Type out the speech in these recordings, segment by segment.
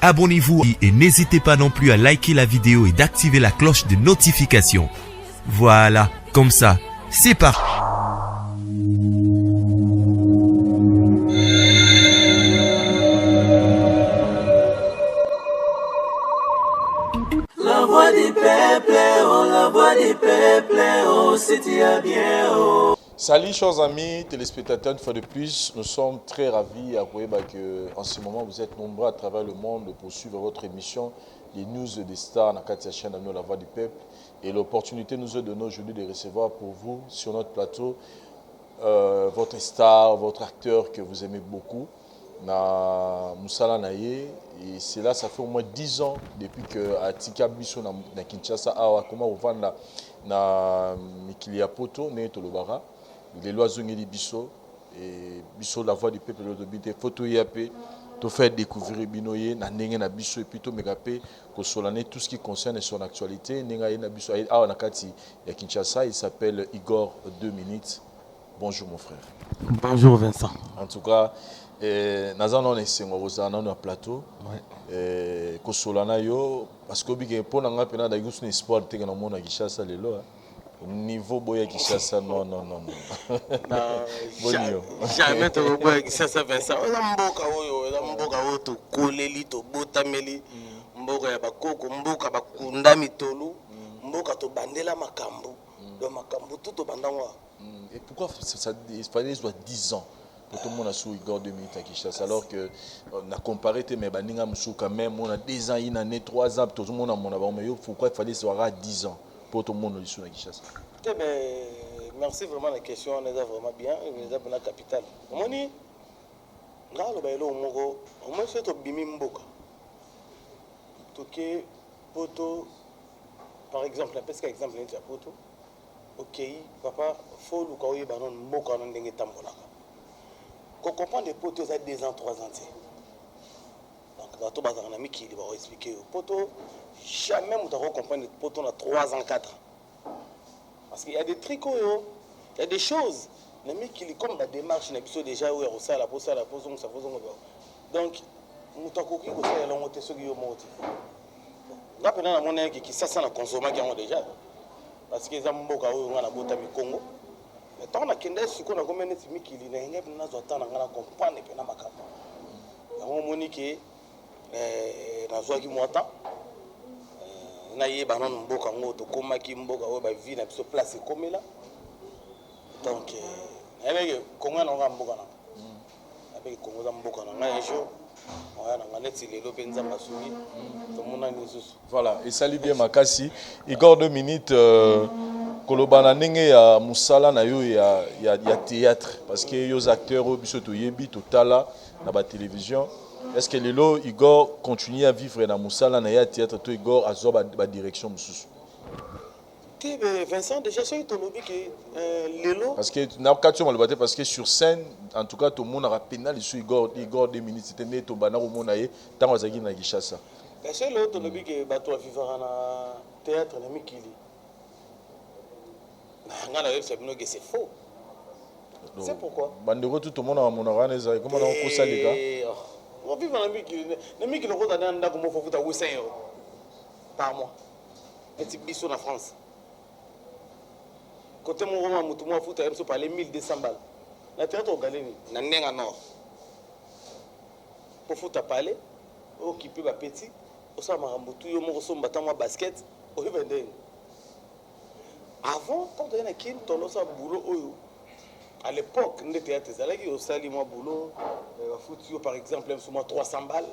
abonnez-vous et n'hésitez pas non plus à liker la vidéo et d'activer la cloche de notification. Voilà, comme ça, c'est parti. La voix du peuple, oh, la voix du peuple, oh, si tu as bien, oh. Salut chers amis téléspectateurs, une fois de plus, nous sommes très ravis à voir que en ce moment vous êtes nombreux à travers le monde pour suivre votre émission, les news des stars dans la chaîne La Voix du Peuple. Et l'opportunité nous est donnée aujourd'hui de recevoir pour vous sur notre plateau votre star, votre acteur que vous aimez beaucoup, Moussala Naye. Et cela, ça fait au moins 10 ans depuis que Atika Biso na Kinshasa, comment vous vendez na Mikilia Poto, né Tolobara. Les lois zongeli biso et biso la voix du peuple de bité photo yapé to faire découvrir binoye na ndenge na biso et puis to megapé ko solane tout ce qui concerne son actualité ndenge na biso a na kati ya Kinshasa. Il s'appelle Igor 2 minutes. Bonjour mon frère. Bonjour Vincent. En tout cas nazana on est ngozana na plateau ko solana yo parce que bige pona nga pena da yusu sport te na mona Kinshasa lelo niveau boya Kinshasa non. Jamais te boya Kinshasa Vincent. Oza mboka oyo to koleli to botameli mboka ya bakoko mboka bakunda mitolu mboka to bandela makambo do makambo tout to bandangwa. Et pourquoi il fallait soit 10 ans pour tout le monde a sous Igor 2 minutes à Kinshasa alors que on a comparé mais baninga musu quand même on a 2 ans une année 3 ans tout le monde a mon avant mais pourquoi il fallait soit 10 ans pour tout le monde ici à Kinshasa. Merci vraiment la question, on est vraiment bien, on est dans la capitale. On dit, on m'a fait bimi mboka. Toké poto, par exemple, la pesque exemple n'est pas poto. Ok, papa, faut le kaoui banon mboka non dengue tambola. Quand on comprend des potos à 2 ans, 3 ans, donc bateau bazar un ami qui va expliquer poto, jamais on doit comprendre des potos à 3 ans, 4 ans. Parce qu'il y a des tricots, il y a des choses. Les mecs qui comme la démarche, il y a déjà où il y a la pose, ça pose. Donc, nous avons dit que c'est la montée sur le monté. Là, pendant la monnaie qui ça la consommer qui ont déjà. Parce que les gens qui ont la boîte au Congo. Mais tant qu'on a qu'un ce qu'on a comme un ennemi qui est là, il n'a pas de comprendre et pas de on monique na zoa qui m'entend. Na ye banon mboka ngoto koma ki mboka o ba vie na biso place comme là donc avec konga na mboka na avec kongo za mboka na un jour on a na net lelo penza masumi to mona nisusu. Voilà et salut bien makasi Igor 2 minutes kolobana ndenge ya musala na yo ya théâtre parce que yo acteurs o biso to yebi to tala na ba télévision. Est-ce que Lelo Igor continue à vivre dans Moussala na théâtre to Igor a zoba ba direction mususu? Vincent déjà c'est ton lobby que Lelo parce que na katio malobate parce que sur scène en tout cas tout le monde a pénal sur Igor 2 minutes c'était né to bana ko mona ye tango zaki na Kinshasa. C'est le ton lobby que bato vivre na théâtre na mikili. Ngana c'est bino que c'est faux. C'est pourquoi bandeko tout le monde a mon organiser comment on peut ça les gars. On vit dans la Miki, le Miki le rôle d'un comme faut foutre à 800 € par mois. Et c'est biso en France. Côté mon roman, tout moi foutre à parler 1200 balles. La théâtre au Galéni, na nenga nord. Pour foutre à parler, occupé ba petit, au sa marambutu yo mo so mbata moi basket, au vendre. Avant, quand on a kin tolo sa boulot oyo. À l'époque, nous étions au sali moi boulot, foutu par exemple sur moi 300 balles.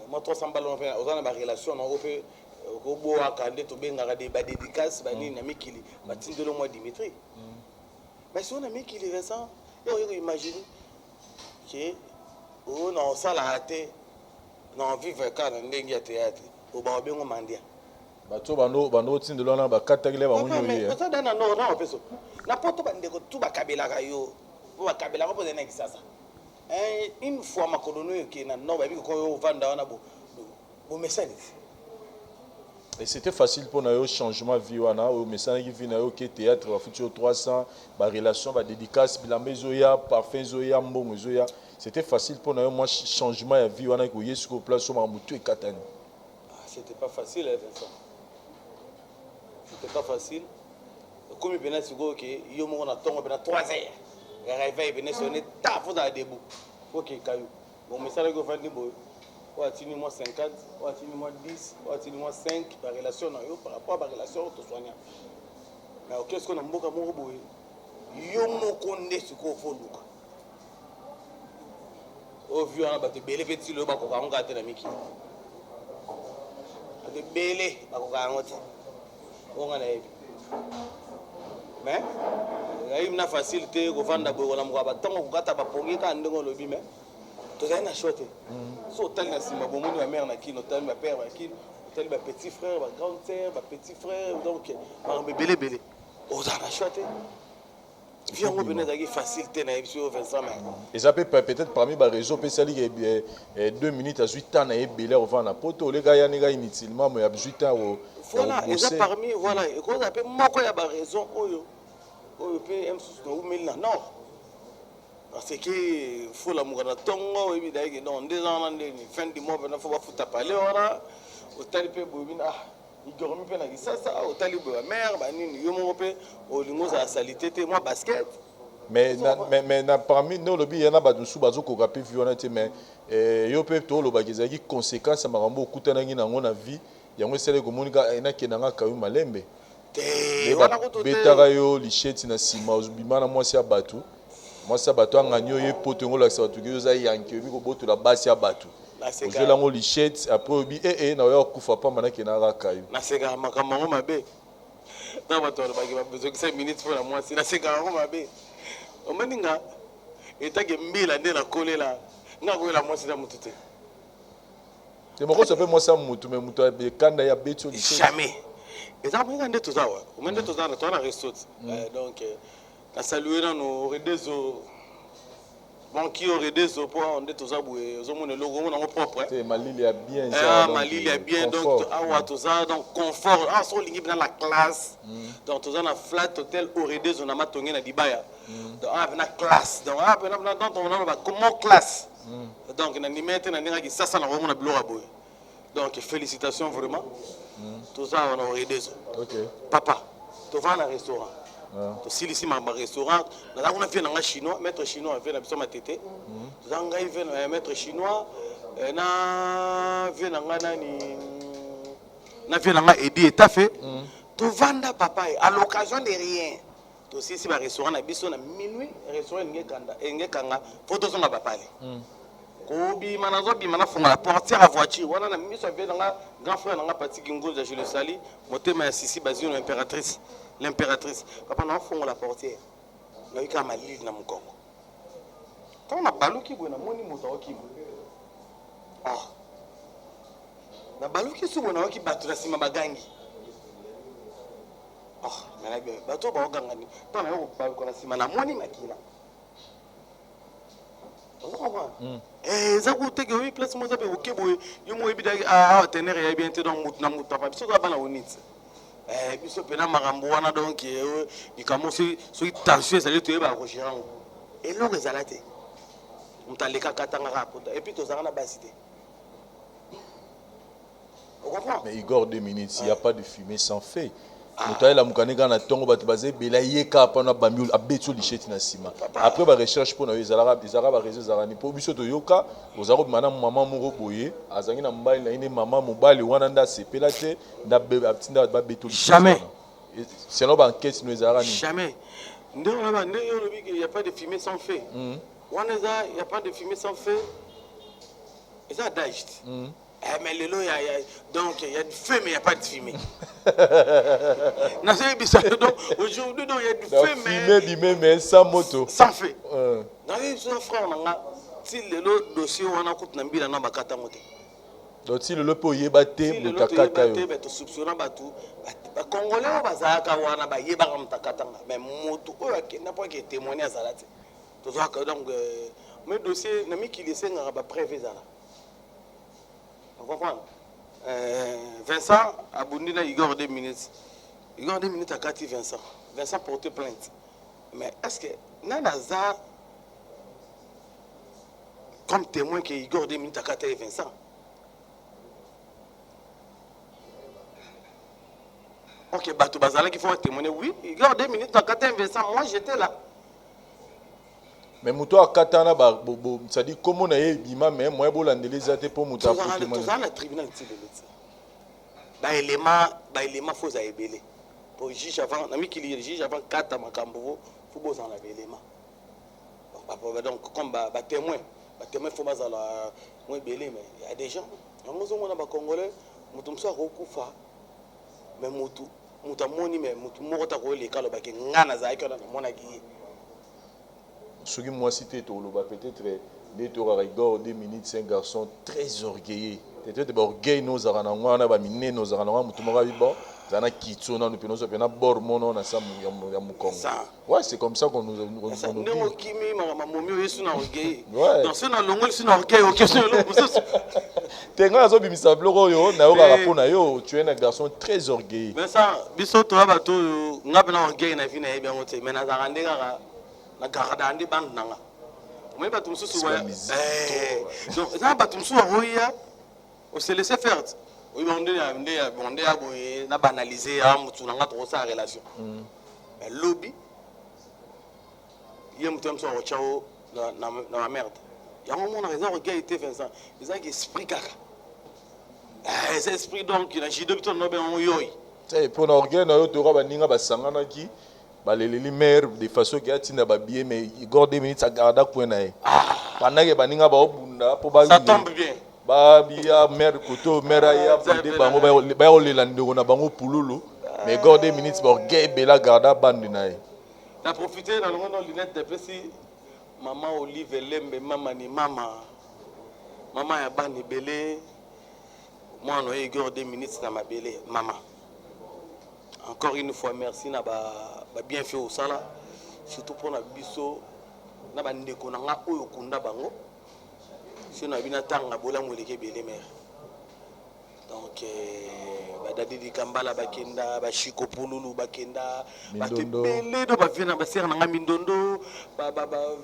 Moi 300 balles on a ma relation on fait au bois quand on benga des dédicaces bani na mikili batindelo moi Dimitri. Mais si on a mikili récent, on imagine que on a ça la raté non vivre quand on est théâtre au ba bengo mandia. Bato bando tindelo na ba katakile ba munyo ye. Ça dans non peso. Na poto bandeko tout ba kabela kayo. Ba kabela ko pose na Kinshasa. Une fois ma colonie qui na no ba bi ko vanda wana bo message. Et c'était facile pour nous changement vie wana au message qui vient au théâtre va foutu 300 ba relation ba dédicace bilamba zoya parfum zoya mbongo zoya c'était facile pour nous, moi, changement de vie, on a eu sur place, on a eu et Katani. C'était pas facile, hein, Vincent. C'était pas facile. Comme il venait sur OK, il y a un moment où on a 3 heures. Il arrive, il venait sonner, taf, on a debout. OK, caillou. Bon, mais ça, le gouvernement dit, bon, on a tenu moi 50, on a tenu moi 10, on a tenu moi 5, par relation, par rapport à la relation, on te soigne. Mais qu'est-ce qu'on a beaucoup à mon robot? Il y a un moment qu'on est sur le fond. Au vu, on a battu belé petit le bas, on a gâté la Mickey. On a belé, on a gâté. On a eu. Mais, il y a une facilité, on va d'abord, on a un bâton, on a un bâton, on a un lobby, mais tout ça est chouette. Si on a un bon ma mère, on a un père, on a un petit frère, un grand frère, un petit frère, donc, on a belé belé. On a un chouette. Viens, on a une facilité, Vincent. Et ça peut peut-être parmi les réseaux, peut être 2 minutes à 8 ans, et belé au vent à poto, les gars, il y a inutilement, mais il y a 8 ans. Voilà, et ça parmi, voilà, et qu'on appelle, moi, il y a des raisons, non. Parce que il faut l'amour de tongo, et puis dans 2 ans, fin du mois, il faut pas parler, au talibé, il dormi pas dans ça, au talibé, mère, il y a mon père, au limon, ça a salité, moi, basket. Mais parmi nous, il y en a des gens qui ont rappelé violence, mais il y a des conséquences à beaucoup de vie. Il y a des gens qui ont été malembe. Betara yo licheti na sima ozubimana mwasi ya batu. Mwasi ya batu anganyo ye potengo la sabatu ki yoza yanke bi ko boto la basi ya batu. Ozela ngo licheti après obi na yo kufa pa manaki na rakayo. Na sega makambo mabe. Na bato ba ki ba bezo ki 5 minutes pour la mwasi na sega ngo mabe. Omaninga etage mbila nde na kolela. Nga ko la mwasi na mutute. Te moko ça peut mwasi mutu mais mutu be kanda ya beto licheti. Jamais. Et ça, on a des choses à voir. On a des choses à voir. On a des choses donc, la saluer dans nos réseaux. Bon, qui aurait des choses pour on a des choses à voir. Ils ont le logo, on a propre. Malili a bien. Malili a bien. Donc, à tout ça, donc confort. Ah, sur ligne dans la classe. Donc, tout ça, on a flat hotel aurait des on a matonné na dibaya. Donc, on a la classe. Donc, on a comment classe. Donc, on a ni mettre na ninga qui ça ça na on a bloqué à boy. Donc, félicitations vraiment. Tout ça, on aurait des autres. Papa, tu vas dans un restaurant. Tu vas ici dans un restaurant. On a fait un chinois, maître chinois, on a fait un tété. Tu as fait un maître chinois. On a fait un aidé, tu as fait. Tu vas dans papa, à l'occasion de rien. Tu sais, si un restaurant, on a minuit, un restaurant, il y a photo de papa. Kobi manazo bi manafunga la portière à voiture wana na miso be nga grand frère nga parti kingoza je le sali motema ya sisi bazio l'impératrice papa na funga la portière na yika malili na mukongo quand na baluki bwe na moni moto okibu na baluki su bwe na oki batu na sima bagangi na be batu ba ogangani to na yo ba ko na sima na moni makina ça coûte que oui place moi ça peut ok boy yo mo ebida tenir ya bien te donc mutna mutapa biso ka bana onitse biso pena marambo wana donc ikamo so tension ça to eba ko chirango et lo rezalate mtaleka katanga rapota et puis to zanga na basité on comprend mais Igor 2 minutes il y a pas de fumée sans feu. Après la mukaneka na tongo batu bazé bela yeka pa na bambi abetu licheti na sima après ba recherche pour na ezalaka ba réseau zarani po biso to yoka ozaro mana maman moko boye azangi na mbali na ine maman mobali wana nda sepela te nda atinda ba betu licheti jamais c'est no ba enquête no ezalaka ni jamais nde on a nde yo lobi il y a pas de fumée sans feu wana za il y a pas de fumée sans feu et ça d'ajt mais le lot, donc il y a du feu, mais il n'y a pas de fumée. Donc aujourd'hui, il y a du feu, mais sans moto. Sans feu. Dans frère, si le lot dossier, on a coupé un bilan dans ma carte. Donc si le lot peut y battre, le lot peut y battre, tu soupçonnes batou. Les Congolais, on va dire qu'ils vont y battre, mais moto, il n'a pas été témoigné à ça. Donc, mes dossiers, il n'y a qui laissent un prévu. Vous comprenez? Vincent Aboundina, Igor 2 minutes. Igor 2 minutes à 4 Vincent. Vincent porte plainte. Mais est-ce que Nanaza comme témoin que Igor 2 minutes à 4 et Vincent. Ok, Batou Bazala qui font témoigner, oui, Igor 2 minutes à 4 et Vincent, moi j'étais là. Mais Mouto a katana, ça dit comment on a eu bima, mais moi, je l'ai dit pour Mouto. Tout ça, le tribunal de l'État. Bah, élément faut ça ébélé. Pour juge avant, ami qui le juge avant 4 à Makambo, faut besoin en avoir l'élément. Donc, comme témoin, faut pas la moins belé, mais il y a des gens, on a Congolais, Moutou Moussa Rokufa, mais Moutou Moni, mais Moutou Morota Role, Kalobaki, Nana Zaïka, Monagui. Ce qui moi cité, peut-être les tours Igor 2 minutes, c'est un garçon très orgueilleux. Peut-être orgueil nous arana wana ba miné nous arana mutumaka bibo zana kitsona nous penoso pena bor mono na sa ya mukongo. Ouais, c'est comme ça qu'on nous dit. Ndemo kimi mama momio yesu na orgueil. Donc c'est na longo yesu na orgueil au question lo. Tenga azo bimisa bloko yo na oka rapona yo, tu es un garçon très orgueilleux. Mais ça biso to bato ngape na orgueil na vie na ye bien ote mais na zarande kaka na garada ande band nanga. Mais bato mususu wa donc ça bato mususu wa roya on se laissait faire. Oui, on a banalisé sa relation. Mais lobby, il y a un peu dans la merde. Il y a un moment où on a raison, il était Vincent. Il y a un esprit caca. C'est esprit donc, il a j'ai deux petits noms yoy. C'est pour l'orgueil, on a toujours baninga basangana qui, les mères de façon qui a tina babier, mais il garde 2 minutes à garder pour naï. Pendant que baninga ba obunda pour ba. Ça tombe bien. Babia mère koto mère ya bande bango ba olelande na bango pululu mais go 2 minutes ba gay bela garda bande na ye na profiter dans le monde lunette de pesi maman Olive Lembe mama ni mama ya bani belé moi no e go 2 minutes na ma belé maman encore une fois merci na ba bien fait au sala surtout pour na biso na ba ndeko na nga oyo kunda bango. Si on a bien attendu bola moleke belé mère donc badadi kambala bakenda bashiko pululu bakenda batebele do ba vient ba sert na mindondo ba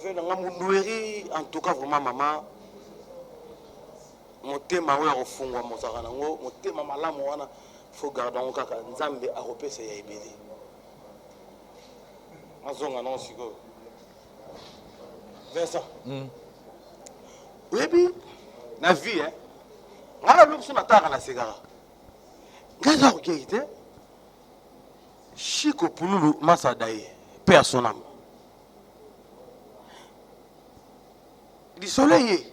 vient na mundueri en tout cas vraiment maman motema oyo ofungwa mosaka nango motema malamu wana faut garder on kaka nzambe a repesa ya ebele mazonga non siko Vincent oui, la vie, hein. On a l'option d'attendre la cigare. Qu'est-ce que Chico Pululu Masadaye, personnel. Le soleil,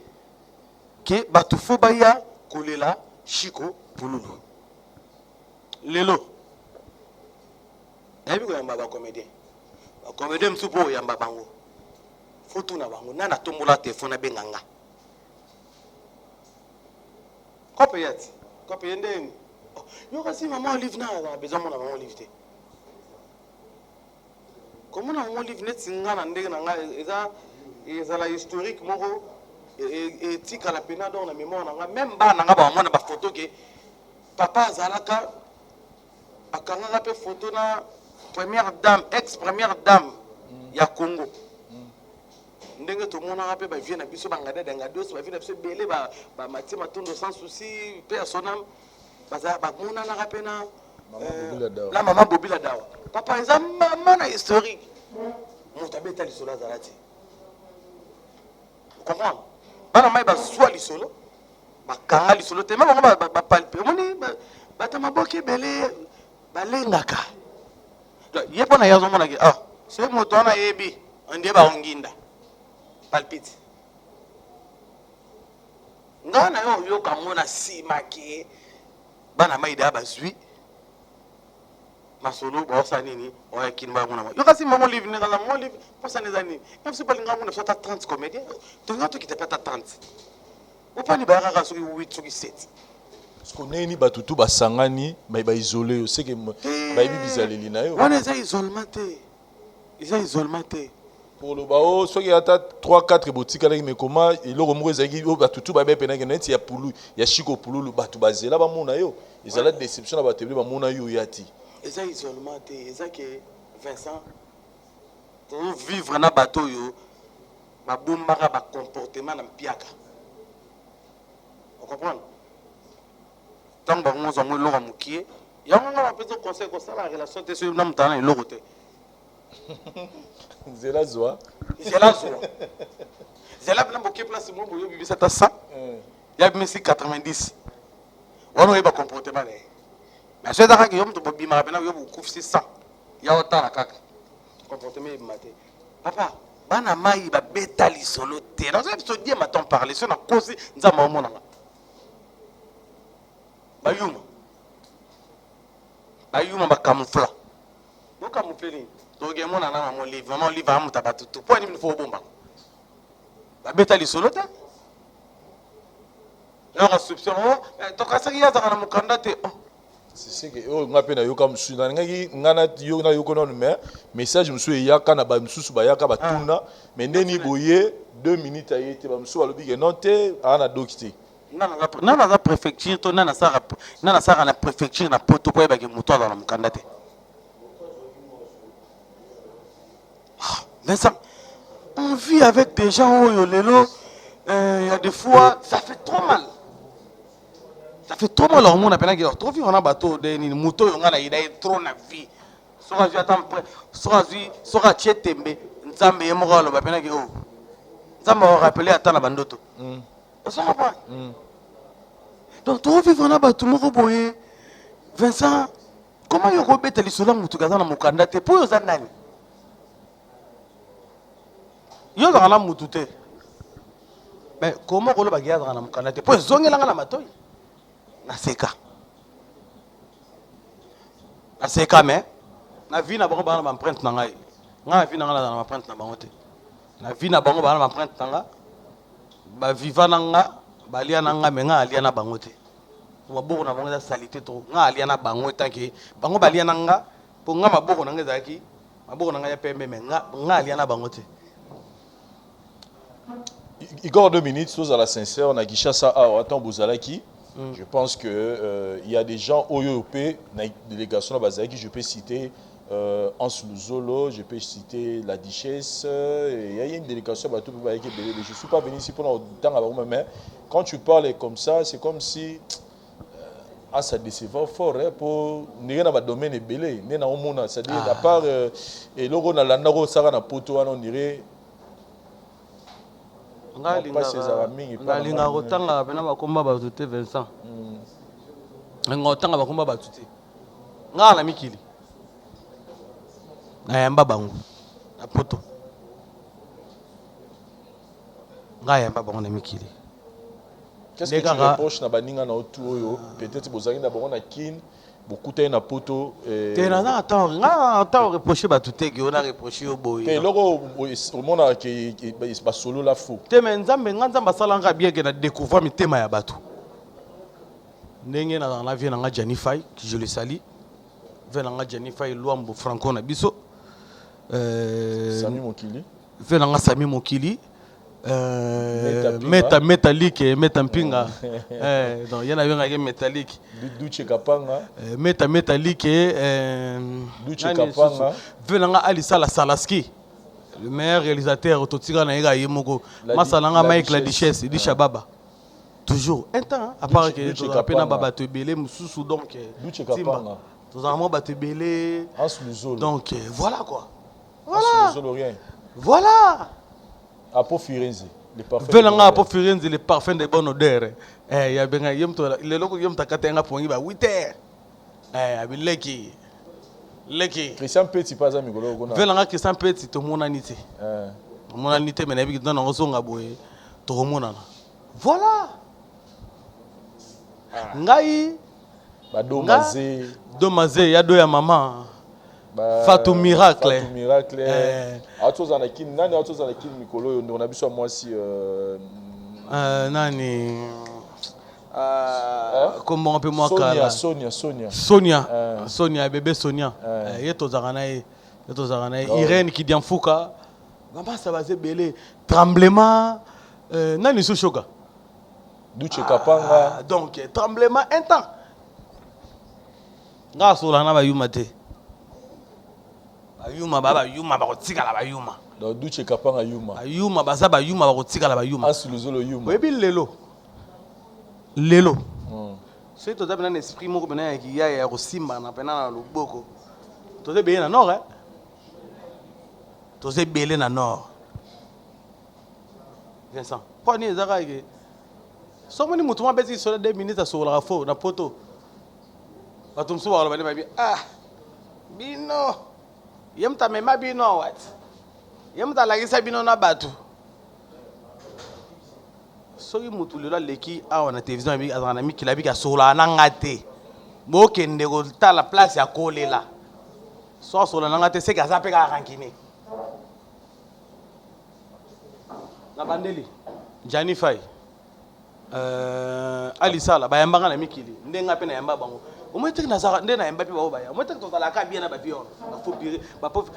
que Batufo Baya, Kolela, Chico Pululu. Lelo. Et puis, il y a un comédien. Un comédien, il y a un bango. Faut tout n'abango. Nana tombola téléphone à Benganga. Copé ndeni. Yo kasi maman Olive na besoin mon maman Olive. Comment na maman Olive net singa na ndenge na nga eza la historique moko et tika la pena dans la mémoire na nga même ba na nga ba mona ba photo ke papa azalaka akanga pe photo na première dame ex première dame ya Congo. Ndenge to mona rapé ba vie na biso bangada danga dos ba vie na biso belé ba mati matondo sans souci personnel baza ba mona na rapé na la maman Bobila Dawa papa eza maman na historique mutabeta lisolo azalati comprendre bana mai ba swa lisolo ba kanga lisolo te maman ba palper moni ba tama boke belé ba lengaka yepo na yazo mona ke c'est moto na yebi ande ba onginda palpite ngana yo kamona simaki bana maida bazwi masolo bosa nini oya kinba mona yo kasi maman livre ngala maman livre posa nezani même si balinga mona fata 30 comédien to ngato qui te pata 30 ou pas ni baraka soki 8 soki 7 parce qu'on est ni batutu basangani mais ba isolé c'est que ba ibizaleli na yo on est isolement pour le bao soit il y a 3-4 boutiques avec mais comment et le remou ezaki o batutu ba bepena que net ya pulu ya chiko pulu batu bazela ba mona yo ezala déception na batebele ba mona yo yati eza isolement te eza que Vincent pour vivre na bateau yo ba bombaka ba comportement na piaka Vous comprenez? Tant que vous avez l'eau moukié, il y a un petit conseil comme ça, la relation est sur l'homme dans l'eau. C'est la joie. C'est la joie. C'est là que place moi, vous avez 100. Il y a 90. On n'a pas comportement. Mais c'est d'accord que vous avez bien vous avez 100. Il y a autant à caca. Comportement est maté. Papa, bana mai ba beta li solo te. Dans ce dire m'attend parler, c'est na cause nzama mona. Bayuma ba camoufla. Vous camouflez. Donc il y a mon livre, vraiment livre à mouta tout. Pourquoi il faut bomba? Ba beta li solo te. La réception, to kasa ya za na mukanda te. C'est que on appelle na yo comme suna ngana yo na yo kono mais message musu ya kana ba musu ba ya ka ba tuna mais ndeni boye 2 minutes ayete ba musu alobi que non te ana dokite. Nana za préfecture to nana sara na préfecture na poto ko ba ke muto dans la mukanda te. Mais ça on vit avec des gens où lelo il y a des fois ça fait trop mal. Ça fait trop mal au monde appelle que trop vivre on a bateau de ni moto on a il est trop na vie. Sora ju attend sora chetembe nzambe yemoko lo appelle que oh. Nzambe va rappeler attend la bandoto. Ça va pas. Donc trop vivre on a bateau moko boye. Vincent comment yo robeta lisolo mutu kaza na mukanda te po yo za nani? Yo za na mutu te. Mais comment ko lo bagia za na mukanda te po zongela na matoi? Naseka mais na vie na bango bana ba empreinte na ngai nga vie na nga na empreinte na bango te na vie na bango bana ba empreinte na nga ba viva na nga ba lia na nga me nga alia na bango te maboko na bango za salité to nga alia na bango tanki bango ba lia na nga po nga maboko na nga zaki maboko na nga ya pembe me nga alia na bango te. Igor 2 minutes tous à la sincère on a Kishasa attends Bozalaki. Je pense que il y a des gens OYOP, la délégation de Bazaki, je peux citer Hans Luzolo, je peux citer la Duchesse, il y a une délégation de Bazaki. Je ne suis pas venu ici pour longtemps, mais quand tu parles comme ça, c'est comme si ça décevait fort pour ne pas domaine belé, c'est-à-dire à part et logo na landaro sara na poto on dirait ngalinga kotanga pena bakomba batute Vincent ngotanga bakomba batute ngala mikili na yamba bangu na poto ngayamba bangu na mikili. Qu'est-ce que tu reproches na baninga na otu peut-être bozangi na bango na kin beaucoup de na poto te na attends reprocher batute que on a reproché au boy te logo au monde qui ba solo la fou te mais nzambe nganzamba salanga bien que na découvrir mitema ya batu ndenge na la vie na nga Janify que je le salue ve na Janify Luambo Franco na biso Sami Mokili ve na Sami Mokili métallique mpinga donc il y en a un métallique Duche Kapanga métallique Duche Kapanga venanga Alissa la Salaski le meilleur réalisateur autotika na ega yemoko masalanga Mike la Duchesse di Shababa toujours un temps à part que tu rappelles na baba te belé mususu donc Duche Kapanga tous en mot te belé donc voilà quoi voilà Apo Firenze, les parfums. Venanga Apo Firenze, les parfums de bonne odeur. Il y a bien les locaux qui ont takatenga pour y va 8h. Abileki. Leki. Christian Petit pas ami golo gona. Venanga Christian Petit to monanité. Monanité mais nabi dans ngosonga boye to monana. Voilà. Ngai ba domazé ya do ya maman. Fatou Miracle. Fatou Miracle. Autos en akin, nani autos en akin Mikolo, on a vu ça moi si nani comment on peut moi Sonia bébé Sonia. Yeto zakana Irène qui dit Fouka. Maman ça va se belé tremblement nani Sochoka. Duche Kapanga. Donc tremblement un temps. Nga solana ba yumate. Ayuma baba yuma ba kotika la bayuma. Donc Duche Kapanga yuma. Ayuma baza ba yuma ba kotika la bayuma. Asuluzolo yuma. Webi lelo. lelo soki toza pena na esprit moko pena ya kosimbana pena na loboko toza ebele na nord toza ebele na nord Vincent mpo nini eza kaka ke soki moni motu mo abeti sola 2 minutes asokolaka fo na poto bato mosusu bakoloba nde babi bino ye moto amema bino wat ye moto alakisa bino na bato soki motu lelo aleki awa na télévision azalaka na mikili abiki asokolaka na nga te bokende kotala place ya kolela so asokola na nga te seki aza mpe kaka kankine na bandeli Jani Fay alisala bayambanga na mikili ndenga mpe nayamba bango omoi teke nazaka nde nayamba mpe bao baya omoi teke tozalaka bien na bavion bafopire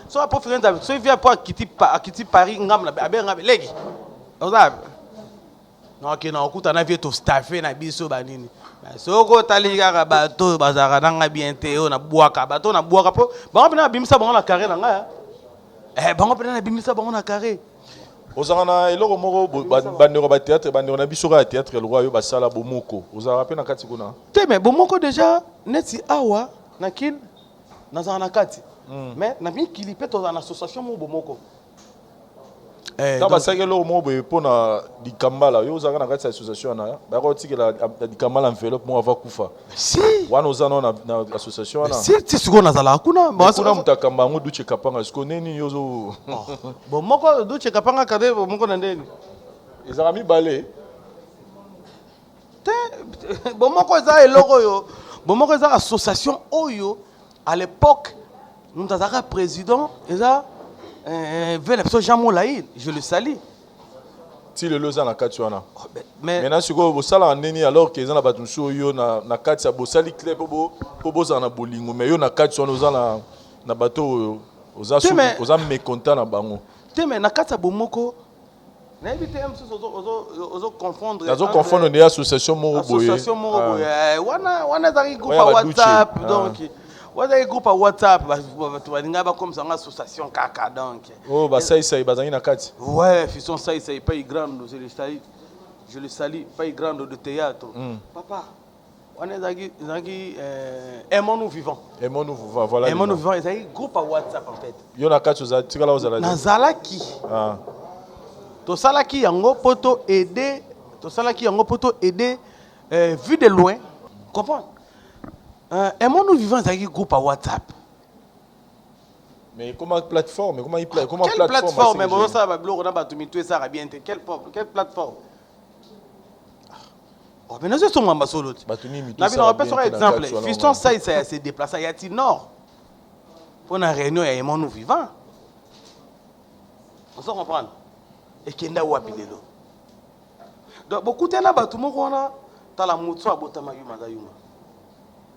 so apofire nzabe so via mpo akiti Paris ngam na abenga leki oza noke na okuta na vie tostaffe na biso banini soko otali kaka bato bazalaka nanga bien te oyo nabwaka bato nabwaka mpo bango mpe na babimisa bango na carré na ngai bango mpe na babimisa bango na carré ozalaka na eloko moko bandeko ba théâtre bandeko na biso kaka théâtre eloko oyo basala bomoko ozalaka mpe na kati kuna te me bomoko déjà neti awa na kine nazalaka na kati mais na mikili mpe tozala na association moko bomoko ta basaki eloko moko boye mpo na likambala yo ozalaka na kati ya association wana bayaka otikela likambala enveloppe moko ava kufa si wana oza no na association wana si sikoyo nazalaka kuna kuna moto akamba yango duche kapanga sikoyo neni yozo bomoko duche kapanga kade bomoko na ndeni ezalaka mibale te bomoko eza eloko oyo bomoko eza association oyo à l'époque nous azalaka président eza Vélep Jean Molaïd, je le salue. Si le loza na kati wana. Maintenant siko bosala ndeni alors que ezana batunso yo na kati ya bosali club po boza na bolingo mais yo na kati wana oza na bato oza mécontent na bango. Te mais na kati ya bomoko na éviter ozo confondre. Ozo confondre des associations moko boye. Association moko boye. Wana ezaki groupe à WhatsApp donc What's a groupe à WhatsApp, tu vas comme ça, une association caca donc. Oh, bah ça, bazangi na kati. Ouais, fiston ça, c'est pas grande, je le salue, pas grande de théâtre. Papa, on est zagi, aimons-nous vivants. Aimons-nous vivants, voilà. Aimons-nous vivants, c'est un groupe à WhatsApp en fait. Yo na kati oza, tika la ozala. Nazalaki. To salaki yango poto aider, vu de loin, comprends? Aimons-nous vivants avec un groupe à WhatsApp. Mais comment plateforme? Quelle plateforme? Mais bon, ça va bien. Quelle plateforme? Oh, mais nous sommes en Basolo. On rappelle sur exemple, Fiston ça s'est déplacé à Yati Nord. Pour une réunion, aimons-nous vivants. On s'en comprend. Et Kenda Wapilelo. Donc, beaucoup de gens, tout le monde a la moutso à Botama Yuma.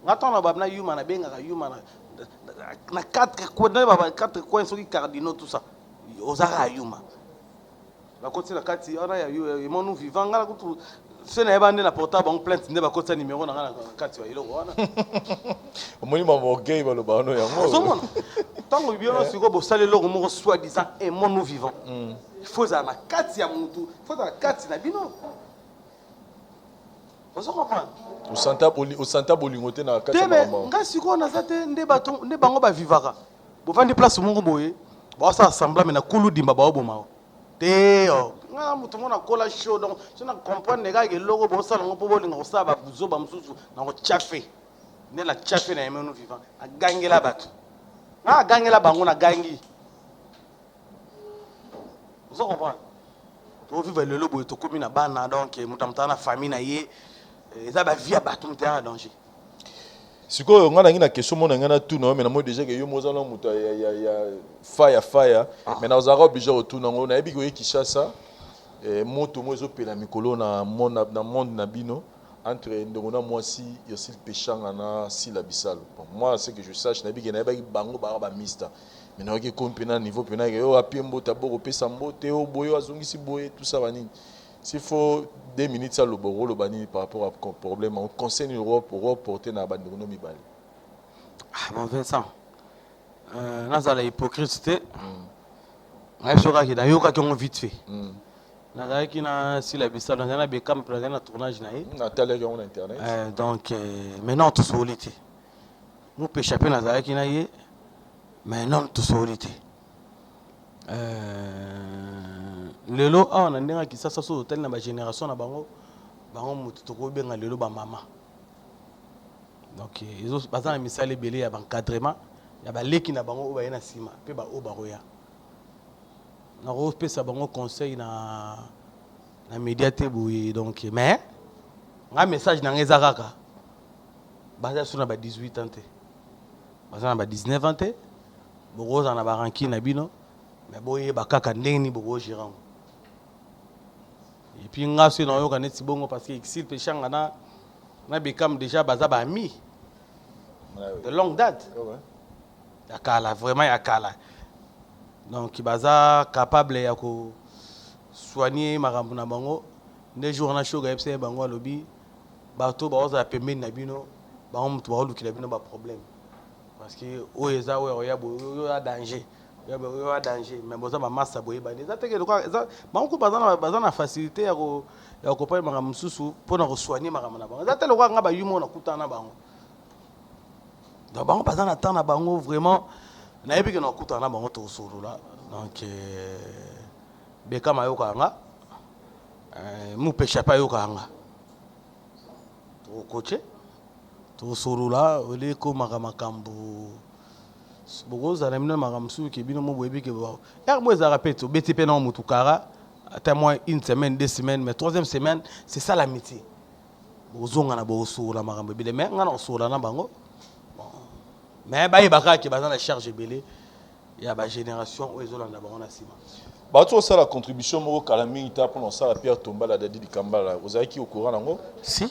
Attends, on a yuma na benga yuma na quatre coins sur les cardinaux tout ça. Ozara yuma. La côté la kati on a eu mon nous vivant ngala kutu se na ebande na portable on plainte ndeba kota numéro na ngala kati wa iloko wana. Omoni mama gay ba lo ba no yango. Somona. Tango bibio siko bo sale loko moko soi-disant et mon nous vivant. Il faut ça na kati ya mutu, il faut ça kati na bino. Vous comprenez? Au santa bolingote na kati ya mama. Nga siko na zate nde bango ba vivaka. Bo vandi place mongo boye. Ba sa assembler na kulu dimba ba oboma. Te yo. Nga mutu mona kola show donc je na comprendre nga ke logo bo sala ngo po bolinga ko saba buzoba mususu na ko chafe. Ne la chafe na yemenu vivant. A gangela batu. Na gangela bango na gangi. Vous comprenez? To vivre le lobo to komi na bana donc mutamta na famille na ye. Ça va via bateau en danger. Si on a une question, on a tout, mais on a déjà que yo mozalo muta ya fire, mais nous avons obligé de retourner. On a dit que Kinshasa, moto mozo pela mikolo na monde na bino entre ndongona moi si aussi le péchant na si la bisal. Moi c'est que je sache na bi que na ba bango ba mista. Mais na ke kompena niveau pena que yo apimbo taboko pesa mbote o boyo azongisi boye tout ça banini. S'il faut 2 minutes ça le boro le bani par rapport au problème on conseille l'Europe pour reporter na bandono mibale. Ah bon Vincent. Nazala hypocrite. Je saurais que d'ailleurs quand on vite fait. nazalaki na sila bisalo nazali na bekam mpe nazali na tournage na ye natalaki yango na internet donc maintenant tosoli te mopesha mpe nazalaki na ye maintenant tosoli te lelo awa na ndenge ya kisasa so otali na bagénération na bango motu tokobenga lelo bamama donc baza na misala ebele ya baencadrement ya baleki na bango oyo baye na nsima mpe baoyo baroya nakopesa bango conseil na média te boye donc mais nga message na nga eza kaka baza so na ba 18 ans te baza na ba 19 ans te bokozala na baranki na bino mais boyeba kaka ndenge nini bokozgira ngo et puis nga so nayoka neti bongo parce que exil mpe shanga na bekam déjà baza baami de longue date ya kala vraiment ya kala donc baza capable ya ko soigner makambo na bango nde jour na shoga yebisa bango alobi bato baozala pembeni na bino bango moto baolukila bino baproblème parce que oyo eza oyo oyo ya danger oyo ya danger mais boza bamasa boyebani eza teke bango baza na facilité ya kopaya makambo mosusu mpona kosoigner makambo na bango eza te lokola nga bayumo nakutana na bango donc bango baza na temps na bango vraiment nayebi ke nakutana na bango tokosolola donc bekama ayokaka nga mopesha mpe ayokaka nga tokokoche tokosolola olekomaka makambo bokozala mino makambo mosusu ke bino mo boyebi ke ere mo ezalaka mpe tobeti mpe na motu kara ata moins une semaine 2 semaines mais 3e semaine c'est ça l'amitié bokozonga na bokosolola makambo ebele mais nga na kosolola na bango mais bayebaka ke baza na charge ebele ya bagénération oyo ezolanda bango na nsima bato osala contribution moko kala mingi ta mpona osala Pierre Tombala Dadi Likambala ozalaki au courant nango si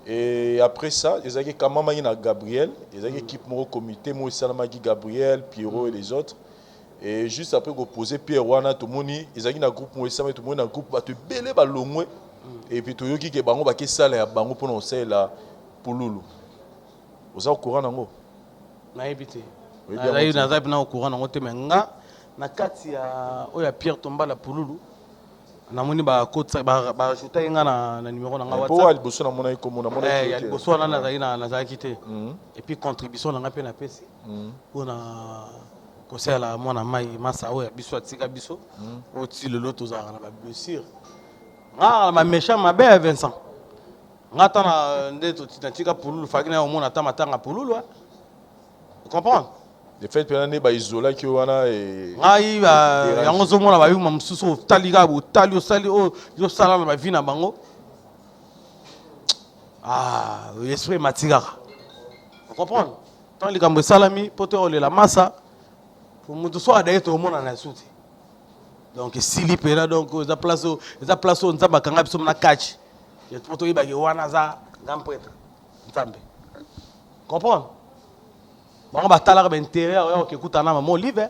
et après ça ezalaki kamamaki na Gabriel ezalaki équipe moko comité moko esalamaki Gabriel Pierrot et les autres et juste après koposer Pierre wana tomoni ezalaki na groupe moko esalamaki tomoni na groupe bato ebele balongwe et puis toyoki ke bango bakesala ya bango mpona osalela pululu oza au courant nango nayebi te nazali mpena au courant nango te me nga na kati ya oyo ya Pierre Tombala pululu namoni bajouta ye nga na numéro na nga WhatsApp liboso namonaki komona ya liboso wana nazalaki te et puis contribution na nga mpe napesi mpona kosala mwana mai masa oyo ya biso atika biso oyo ti lelo tozalaka na bablessure nga na baméchant mabe ya Vincent nga ata na nde natika pululu faki na omona ata matanga pululu comprendre de fait pena ne baizolaki wana ngai yango ozomona bayuma mosusu otali kaka botali osali oyo yosala na bavi na bango esprit emati kaka ocomprendre ntango likambo esalami mpo te olela masa po moto so adaye toomona na su te donc esili mpena donc eza place oyo nzambe akanga biso na kachi po toyebaki wana aza grand prêtre nzambe comprendre bango batalaka baintérieur oyo okekutana na mama olive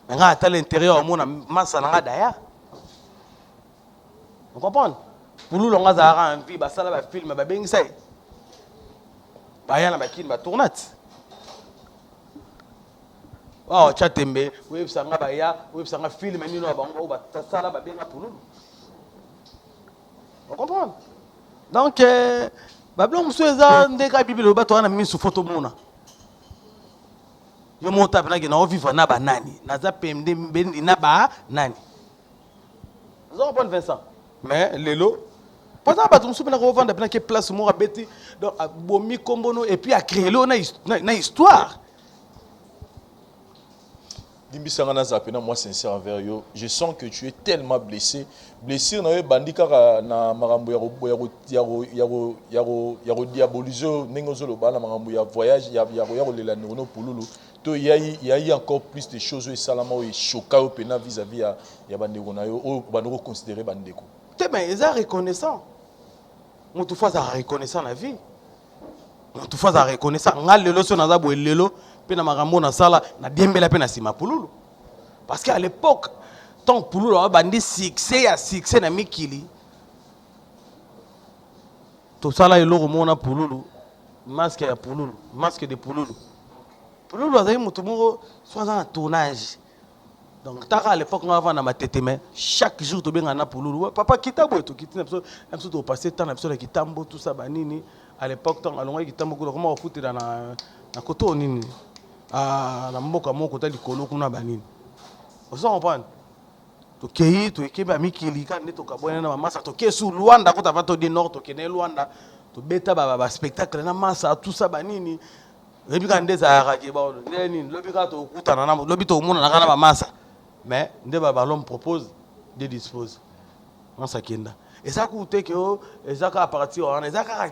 me ngai atala intérieur omona masa na nga daya ocomprendre pululu ngo azalaka envie basala bafilme babengisa ye baya na bakini batournate otya tembe oyebisanga baya oyebisanga filme nino ya bango oyo basala babenga pululu ocomprendre donc babiloko mosusu eza ndeka bibele oyo bato wana misu fo tomona yo mota penaki na ovivre na banani naza pembeni na banani oza comprendre Vincent mais lelo mpoza bato mosusu mpena kovanda penaki place moko abeti donc abomi kombono et puis acréer leo na histoire Dimbisanga na zapena moi sincère envers yo je sens que tu es tellement blessé blessure na yo bandi kaka na makambo ya diaboliser ndenge ozoloba na makambo ya voyage ya kolela ndeko pululu to yayi encore plus de choses et salama et choka au pena vis-à-vis ya bandeko na yo o bandeko considérer bandeko te mais eza reconnaissant motu fois za reconnaissant la vie motu fois za reconnaissant nga lelo so naza boye lelo pe na makambo na sala na diembela pe na sima pululu parce qu'à l'époque tant pululu a bandi succès na mikili to sala eloko mona pululu masque ya pululu masque de pululu pululu azali moto moko so aza na tournage Donc, à l'époque, on avait ma tête, mais chaque jour, tu bien un pour l'eau. Papa, qui t'a beau, qui t'a beau, passer temps, qui t'a beau, tout ça, banini. À l'époque, tant à loin, qui t'a beau, comment on fout dans la côte, nini. Ah, la mboka, mon côté, du colo, qu'on a banini. On s'en comprend. Tu es tu es ba mikili kan neto ka bona na massa to ke su Luanda ko ta va to di nord to ke ne Luanda to beta ba spectacle na massa tout ça banini. Rebi kan ndeza ka ke ba nini lobi ka to kutana na lobi to mona na kana ba massa. Mais l'homme propose de dispose. On s'akenda. Et ça coûte que et ça à partir on ça ka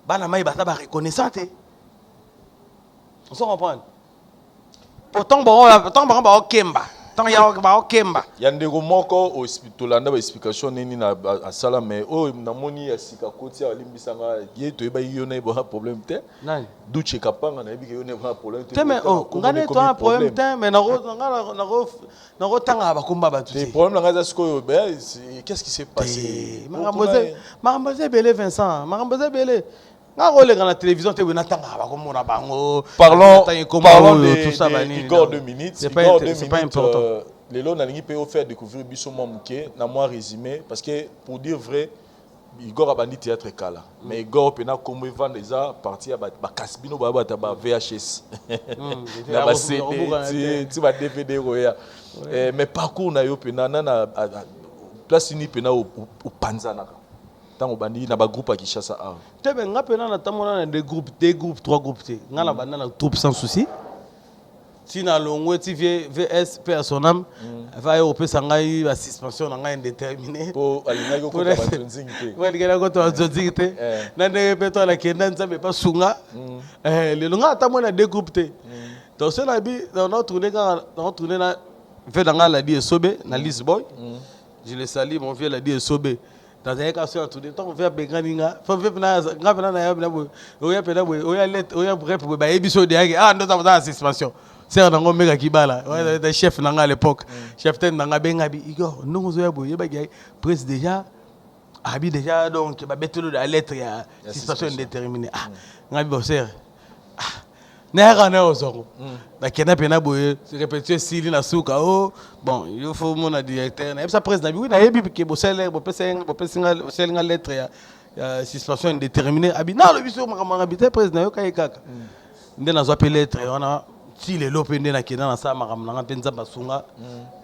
bana mai bata ba reconnaissante. On s'en comprend. Pourtant bon ba okemba. Tant ya ba okemba. Yandego moko au hospital ba explication nini na sala mais oh na moni ya sika koti ya limbisanga ye to ba yone ba problème te. Nani? Duche kapanga na bi ke yone ba problème te. Mais oh ngane to un problème te mais na tanga ba komba ba tuti. Le problème nga za siko qu'est-ce qui s'est passé? Maramboze Belé Vincent, Maramboze Belé. Parlons de tout ça, Igor 2 minutes. C'est pas important. Les lots n'ont pas faire découvrir Bissot Momke, n'a moi résumé parce que pour dire vrai, Igor a banni théâtre kala. Mais Igor pena comme il vend déjà parti à Casbino baba taba VHS. Na ba CD, tu vas DVD roya. Mais parcours na yo pena na place ni pena au Panzana. Tant bandi na ba groupe à Kinshasa a. Tebe nga pena na tamona na deux groupes, trois groupes te. Nga na banda na troupe sans souci. Si na longwe ti VS personnam va yo pe sangai la suspension nga indéterminée. Pour alinga ko ba tonzing te. Ouais, ngela ko to tonzing te. Na ne peto la kenda nzambe pa sunga. Le nga tamona deux groupes te. Donc c'est la bi on a tourné na fait dans la die Sobe na Lisboy. Je le salue mon vieux la die Sobe. Dans un cas sur tout le temps on fait benganinga faut faire na ya oya pena oya let oya bref ba ebiso de ah ndo ta suspension c'est dans ngomeka kibala ouais chef nanga à l'époque chef ten nanga bengabi Igor ndongo zo ya boye ba presse déjà abi déjà donc ba betelo la lettre ya suspension indéterminée ah ngabi bosser nera na ozongo na kena pena boye répéter sili na suka oh bon il faut mon directeur na ça presse na bi na yebi ke bosel nga lettre ya suspension indéterminée abi na le biso makamanga bité presse na yo kay kaka nde na zo pe lettre ona si le lopende na kena na sa makamanga penza basunga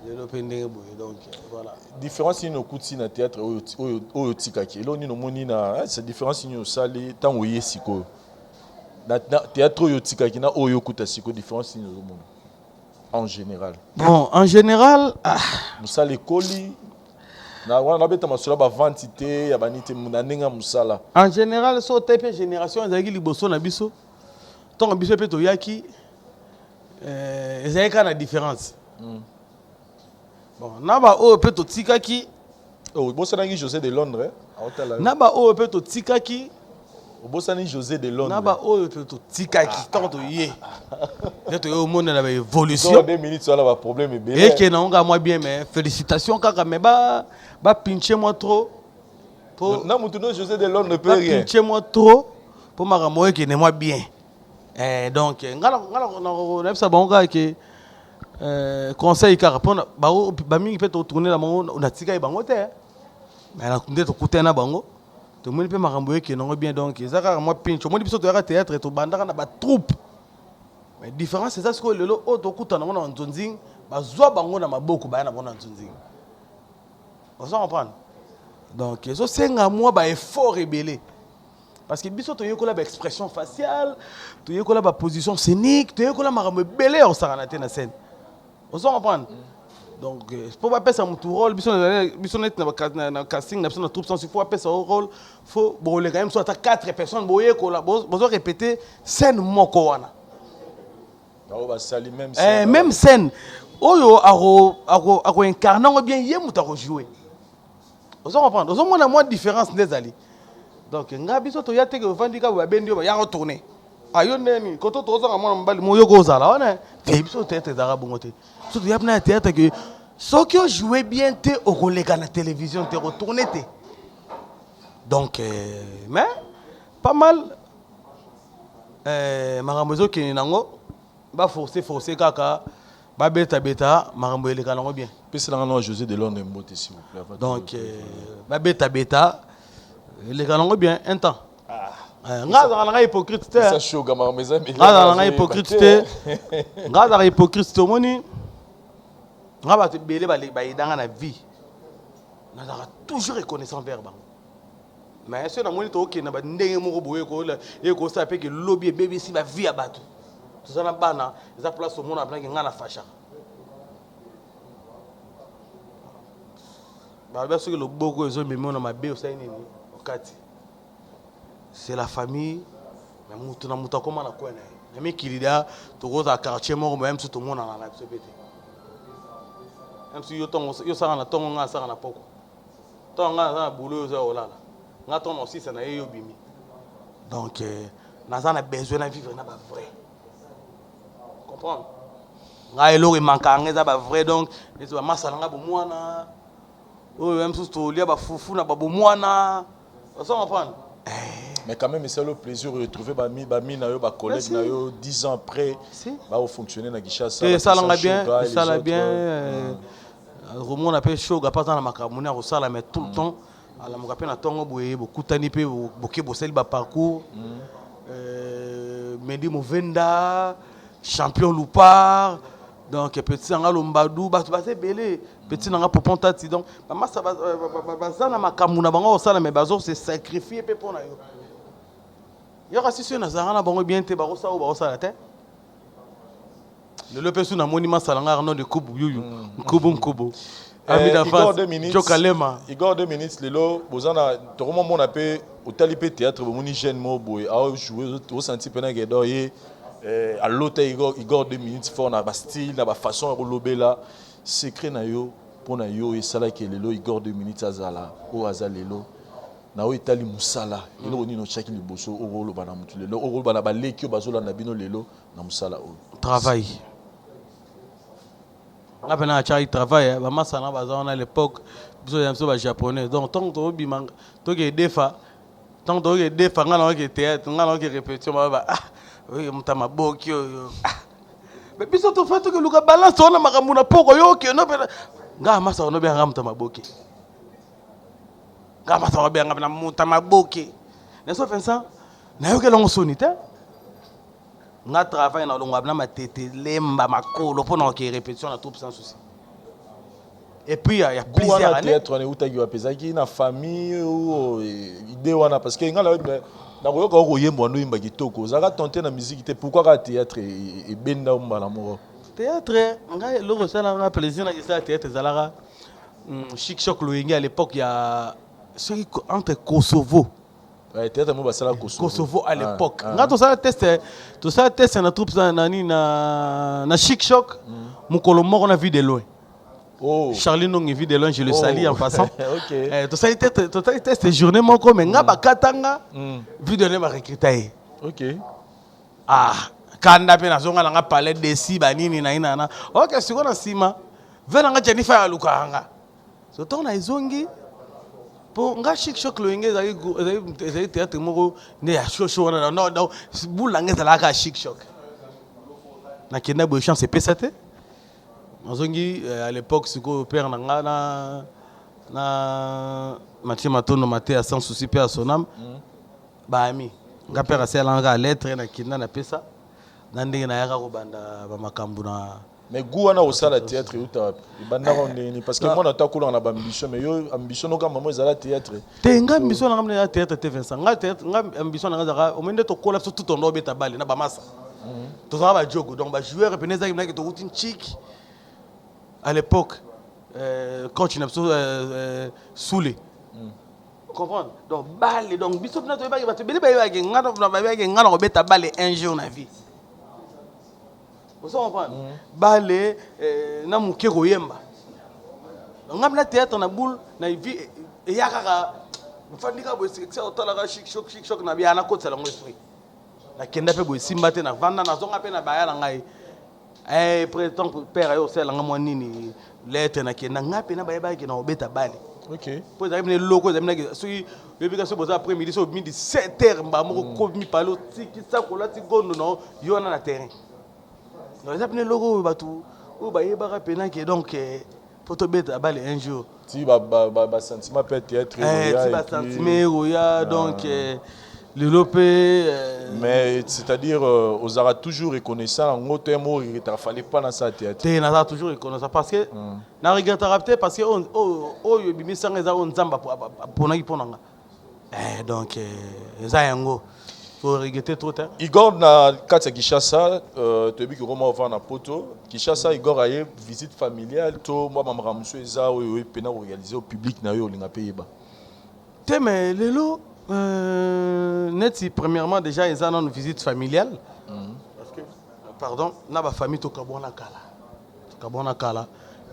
le lopende boye donc voilà différence ni no kuti na théâtre o tikaki lo ni no moni na c'est différence ni o sali tant o yesiko na théâtre yotika kina oyo kuta siko différence ni monde en général. Bon, en général, musala ekoli na wana beta masula ba vantité ya banité munanenga musala. En général, so type génération ezaki liboso na biso. Ton biso pe to yaki ezaki na différence. Bon, na ba o pe to tikaki bossa nangi José de Londres na ba o pe to tikaki Bosani José de Londres. Naba oyo to tikaki tant to yé. Neto yo monde na ba évolution. 2 minutes sur la problème est bien. Et que na nga moi bien mais félicitations kaka mais ba pincher moi trop. Pour na mutuno José de Londres peut rien. Pincher moi trop pour ma moi que ne moi bien. Donc ngala na ça bon gars que conseil kaka pour ba mingi peut tourner la mongo na tika bango te. Mais na kunde to kutena bango. Tout le monde peut m'arrêter que non bien donc ça car moi pinche moi biso to ya théâtre to bandaka na ba troupe mais différence c'est ça ce que le lo auto kuta na on nzonzing ba zwa bango na maboko ba na bona nzonzing on s'en comprend donc ça c'est nga moi ba effort rebellé parce que biso to yekola ba expression faciale to yekola ba position scénique to yekola marambe belé on s'arrête na scène on s'en comprend. Donc, pour pas passer mon rôle, bisous net na casting, na personne troupe sans il faut passer au rôle, faut bon les quand même soit 4 personnes, boyer besoin répéter scène moko wana. On va saluer même scène. Même scène. Oyo ako incarnant bien yé muta rejouer. On s'en comprend. On s'en moins différence des ali. Donc nga biso to ya teke vandika ba bendio ya retourner. Ayo neni koto to za mwana mbali moyo ko zala wana. Te biso tete zara bongote. Surtout, il y a un théâtre que ceux qui ont joué bien, ils ont regardé la télévision, ils ont retourné. Donc, mais, pas mal. Maramozo qui est nango, bah forcer kaka. babeta beta makambo eleka nango bien. Pese na ngana José de Londres mbote s'il vous plaît. Donc babeta beta eleka nango bien un temps. Nga za hypocrite te. Ça chaud gama mes amis. Nga za hypocrite te. Nga za hypocrite te moni. Nga ba te belé ba idanga na vie. Na za toujours reconnaissant vers bango. Mais ce na moni to okena ba ndenge moko boye ko la e ko sa pe ke lobby bébé si ba vie abatu. Tout ça na bana, za place au monde après nga na facha. Ba ba ce que le boko ezo memo na mabe o sa nini okati. C'est la famille, mais mutu na mutu akoma na kwena. Na mikilida to go za quartier moko même tout le monde na na so bete. Même si yo sanga na tongo nga sanga na poko. Tongo nga na boulot yo olala. Nga tongo aussi ça na yo bimi. Donc na a besoin de vivre na ba vrai. Comprendre? Nga elo manka nga za ba vrai donc les ba masala nga bo mwana. Oh même sous to lia ba fufu na ba bo mwana. Vous comprenez? Mais quand même, c'est le plaisir de retrouver Bami, na collègue, 10 ans après, va fonctionner dans Kinshasa. Ça l'a bien, ça l'a bien. Romo on appelle chaud, pas dans la macamonia, au sala mais tout le temps. Alors mon rappelle na tongo boye, beaucoup tanipe, beaucoup bossel ba parcours. Mendy Movenda, champion Loupard. Donc petit nga Lombadou, ba c'est belé. Petit nga Popantati donc maman ça va ça na makamuna bango au sala mais bazo se sacrifier pe pour na yo. Il y a aussi na zara na bango bien te barosa ou barosa la tête. Le pesu na monument salanga non de kubu yuyu. Kubu. Ami d'affaires. Jokalema. Igor 2 minutes lelo bozana to comment on appelle au talipé théâtre moni jeune mo boy a jouer au senti pena gedo ye à l'hôtel Igor 2 minutes fort na ba style na ba façon de lober là secret na yo pour na yo et sala ke lelo Igor 2 minutes azala o azalelo na o itali musala ilo oni no chaki liboso o rolo bana mutu lelo o rolo bana ba leki o bazola na bino lelo na musala o travail nga pena chaki travail ba masana bazana à l'époque biso ya biso ba japonais donc tant to bimanga to ke defa nga na ke théâtre nga na ke répétition ba oui mutama boki yo mais biso to fait que luka balance on a makamuna poko yo ke no pena nga masa ono be nga mutama boki nga masa ono be nga na mutama boki ne so fait ça na yo ke longo sonite nga travail na longo abna matete lemba makolo pour na ke répétition na tout sans souci et puis il y a plusieurs années théâtre on est utaki wa pesaki na famille ou idée wana parce que nga la na koyoka koyemba ndo imba kitoko zaka tenter na musique te pourquoi ka théâtre et benda mbala moko théâtre nga loko sala na plaisir na ça théâtre zalara chic choc loyenge à l'époque il y a celui entre Kosovo théâtre mo basala Kosovo à l'époque nga to ça test na troupe na chic choc mukolo moko na vie de loin. Oh. Charlie non vu de loin je le salue en passant. OK. To ça test journée moko mais nga bakatanga vu de loin ba recruter. OK. Kanda pe na zonga nga palais de si banini na ina. OK, siko na sima. Vela nga Jennifer ya lukanga. So to na izongi pour nga chic choc loyenge za théâtre moko ne ya show na non bulanga za la ka chic choc. Na kenda bo chance pesate. À l'époque, ce que père na Mathieu Matono Maté à sans souci père son âme. Ba ami, nga père c'est la lettre na kinda na pesa. Na ndenge na yaka ko banda ba makambu na. Mais gouana au sala théâtre uta banda ondeni parce que moi na ta koula na ba ambition mais yo ambition no kama moi za théâtre. Te nga ambition na ngamna théâtre te Vincent. Nga théâtre nga ambition na nga o mende to kola tout en obe ta balle na ba massa. To za ba jogo donc ba joueur peneza ki na ki to routine chic. À l'époque, quand tu n'as pas saoulé. Comprendre? Donc, balle, donc, bisous, tu n'as pas balle un jour dans la vie. Vous comprenez? Balle, na muke royemba. Donc, on a théâtre, on a boule, on a vie, et il y a un fandika, c'est un chic choc, on a bien un côté, c'est l'esprit. La kenda pe boy simbate na vanda na zonga pe na baya na ngai. Président père ayo sela ngamo nini lettre na kenda ngape na bayeba ki na obeta bali. OK. Pour ça venir loko za mina so yebika so boza après midi so midi 7h mba moko ko mi palo tiki sa ko lati gondo no yona na terrain. Donc ça venir loko batu ou bah y bara pena que donc photo bête à balle un jour. Si sentiment peut-être sentiment roya donc le lopé mais c'est-à-dire aux aura toujours reconnaissant en gros terme il fallait pas dans sa théâtre. Tu n'as toujours reconnaissant parce que na regrette rapte parce que oh yo bimi sanga za on zamba pour nanga. Donc ça yango faut regretter trop tard. Igor na kati Kinshasa to bi ko mo va na poto Kinshasa Igor aye visite familiale to moi mama ramuso eza oyo pena réaliser au public na yo linga peyeba. Te mais lelo net premièrement déjà ils ont une visite familiale parce que pardon na ba famille to kabona kala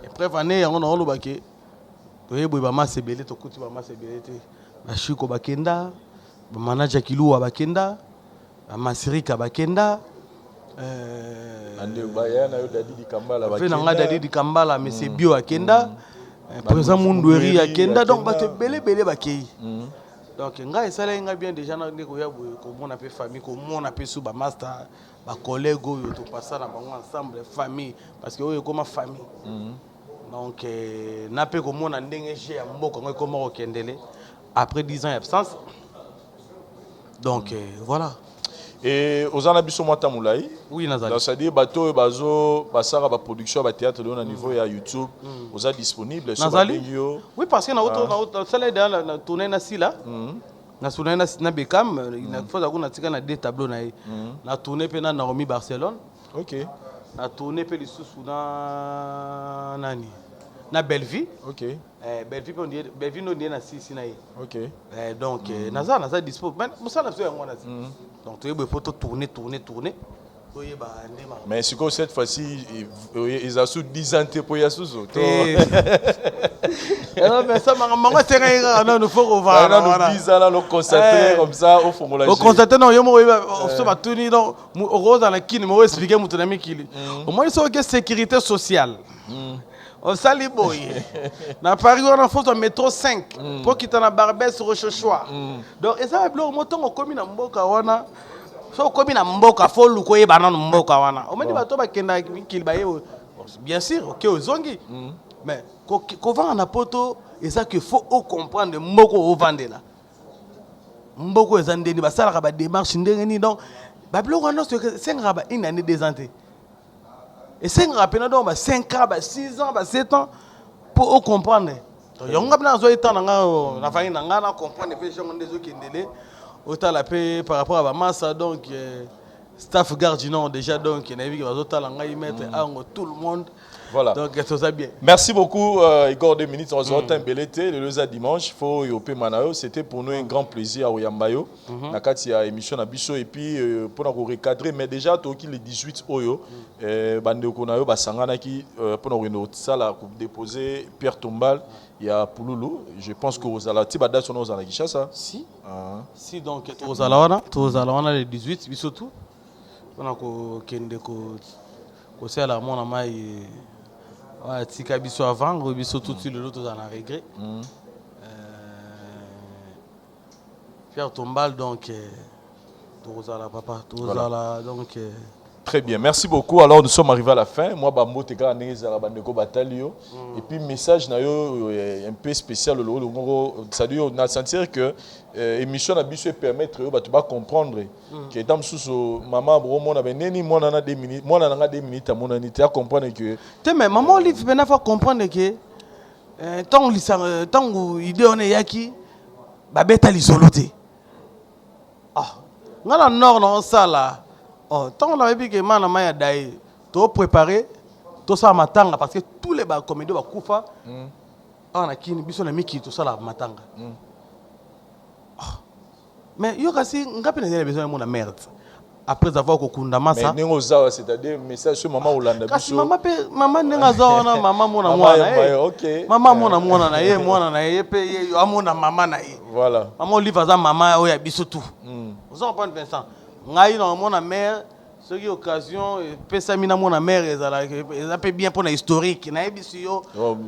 et après année on a lobake to yebo ba masebele to kuti ba masebele te ba shiko bakenda ba manager kiluwa bakenda ba masirika bakenda ande bayana yo dadi di kambala bakenda fait nga dadi di kambala mais c'est bio akenda président Mundweri akenda donc ba te belé bakei. Donc nga esala nga bien déjà na ndeko ya boye ko mona pe famille ko mona pe sous ba master ba collègue yo to passer na bango ensemble famille parce que oyo comme famille. Donc na pe ko mona ndenge j'ai ya mboko nga ko mo kendele après 10 ans d'absence. Donc voilà. Et aux anabiso mota moulai oui nazali c'est-à-dire bato bazo basara ba production ba théâtre au niveau ya YouTube aux a disponible sur video. Oui parce que na auto celle dans la tournée na sila na tournée na Beckham na faut qu'on a tika na deux tableaux na tournée pe na Naomi Barcelone. OK. Na tournée pe lisusu na nani na Belleville. OK. Belleville on dit Belleville no na sisi na. OK. Donc naza dispo mais mosala so yango na. Donc tu as photo tourner. Mais c'est que cette fois-ci ils ont sous 10 ans pour y sous. Non mais ça maman c'est rien non faut revoir. On 10 ans là le constater comme ça au formulaire. Au constater non yo mo so ba tuni donc rose dans la kini mo expliquer mon ami kili. Au moins il faut que sécurité sociale. On sali boy. Na Paris on a fait un métro 5 pour quitter na Barbès Rochechouart. Donc et ça blo moto komi na mboka wana. So komi na mboka fo luko yeba na mboka wana. O medi bato ba kenda kili ba yo. Bien sûr, OK ozongi. Mais ko vend na poto et ça que faut comprendre mboko o vendre là. Mboko ezandeni ba sala ba démarche ndenge ni donc ba blo wana c'est ngaba une année des années. Et 5 rappeler donc 5 ans, 6 ans, 7 ans pour comprendre. Donc on a besoin de temps na famille na comprendre les gens des autres qui ndélé autant la paix par rapport à la masse donc staff gardien déjà donc il y a qui va autant la y mettre tout le monde. Voilà. Donc ça va bien. Merci beaucoup Igor 2 minutes on se retrouve bel été le lundi dimanche faut yopé manayo c'était pour nous un grand plaisir à Oyambayo na kati ya émission na biso et puis pour nous recadrer mais déjà toki le 18 oyo bandeko na yo basangana ki pour nous sala déposer Pierre Tombal il y a Pouloulou je pense que aux alati bada sono aux alakisha ça si donc aux alawana le 18 biso tout on a ko kende ko c'est la mon amai tika biso avant biso tout de suite le l'autre dans la regret Pierre Tombal donc Tozala papa Tozala donc très bien, merci beaucoup. Alors nous sommes arrivés à la fin. Moi, Bambo Teka Nezala Bandeko Batalio. Et puis message nayo un peu spécial ça dit on a senti que émission na biso permettre ba tu vas comprendre que dans sous maman bromo na beneni moi na 2 minutes moi na 2 minutes à mon anité à comprendre que mais maman Olive ben faut comprendre que tant idée on est yaki ba beta lisoloté ngala nord non ça là tant on avait dit que man maya dai to préparer to ça matanga parce que tous les comédiens ba kufa on a kini biso na miki to ça la matanga mais yo kasi ngapi na besoin de mon merde après avoir kokunda massa mais nengo c'est-à-dire message sur maman Olanda biso kasi maman nenga zaona maman mona mwana OK maman mona mwana na ye mwana na ye pe ye amona maman na ye voilà maman Olive za maman oya biso tout vous en prendre Vincent ngai na mona mère ce qui occasion pesa mina mona mère ezala pe bien pour la historique na biso yo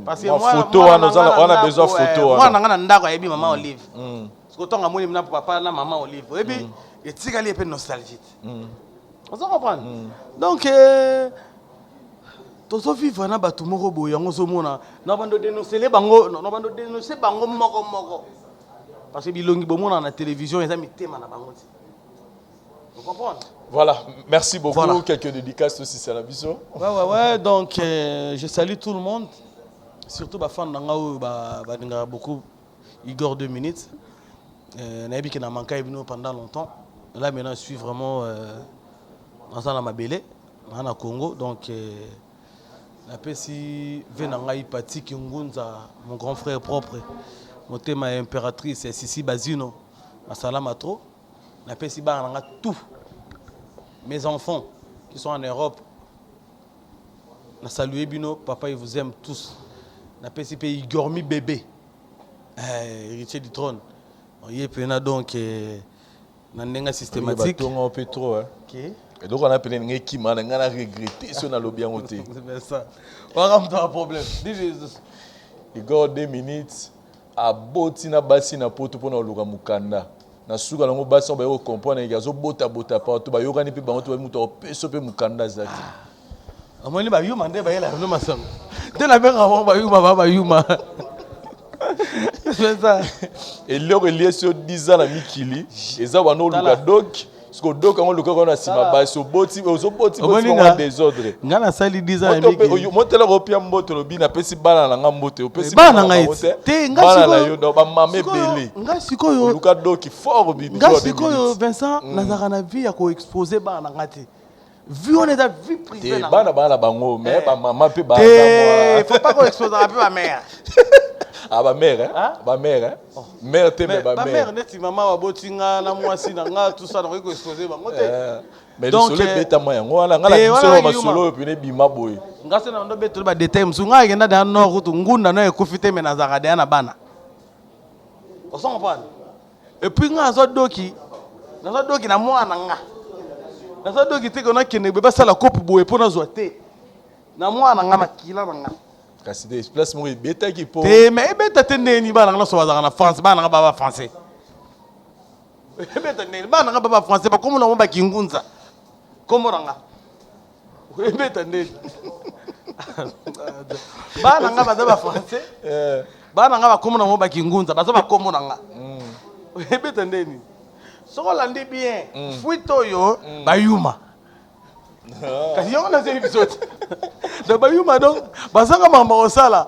parce que moi photo on a besoin photo moi na ndako ya bi maman Olive parce que tonga moni na papa na maman Olive et puis et tikali pe nostalgique vous en comprendre donc tozo vivre na bato moko boye yango zomona na bando dénoncer les bango na bando dénoncer bango moko parce que bilongi bomona na télévision eza mitema na bango ti vous comprenez. Voilà, merci beaucoup. Voilà. Quelques dédicaces aussi, c'est la vision. Ouais. Donc, je salue tout le monde. Surtout les fans de beaucoup. Igor 2 minutes. Naïbi qui n'a manqué pendant longtemps. Là, maintenant, je suis vraiment dans ma belé, dans le Congo. Donc, la PSI Venanga Ipati Kingunza, mon grand frère propre. Mon thème impératrice, Sissi Bazino, à Salamatro. La PSI Bananga tout. Mes enfants qui sont en Europe, na salué Bino, papa il vous aime tous. Na PCP Igormi bébé, héritier du trône. Il y a donc un systématique. On peut trop. Et donc on a appelé une équipe, on a regretté si on a le bien ôté. C'est ça. On a un problème. Igor 2 minutes, à Botina Bassina Poto pour nous le Mukanda. Na suka lango basi on ba yo comprendre yazo bota partout ba yo gani pe ba to muto peso pe mukanda zati amoni ba yuma nde ba yela no masango de la benga ba yuma c'est ça et loko lié sur 10 ans na mikili eza ba no luka dok parce que dok on luka ko na sima ba so boti ko désordre ngana sali 10 ans na mikili motela ko pia mboto lobi na pesi bana na ngambote opesi bana ngai te bana na yo do ba mame belé nga sikoyo luka dok fort bi nga sikoyo Vincent nazaka na vie ya ko exposer bana ngati vu on est dans vie privée na bana bango mais ba maman pe ba il faut pas qu'on expose un peu ma mère. Ah ba mère hein ba mère hein mère te ba mère neti maman wa botinga na mwasi na nga tout ça donc il faut exposer bango te mais le soleil beta moya ngwana ngala biso ma solo pe ne bima boy ngase na ndo beto ba détail msunga ngenda da no kutu ngunda na ekufite me na zakade na bana on s'en parle et puis nga zo doki na mwana nga na doki te ko na kene be basala kopu boye pona zo te na mwana nga makila nga kasi des places mo beta ki po te mais beta te neni bana nga so bazaka na France bana nga baba français beta neni bana nga baba français ba komo na mo ba kingunza komo nga beta neni bana nga baba français bana nga ba komo na mo ba kingunza ba komo nga beta neni soko landi bien fuito yo bayuma kasi yo na zeli bisote da bayuma donc basanga mama osala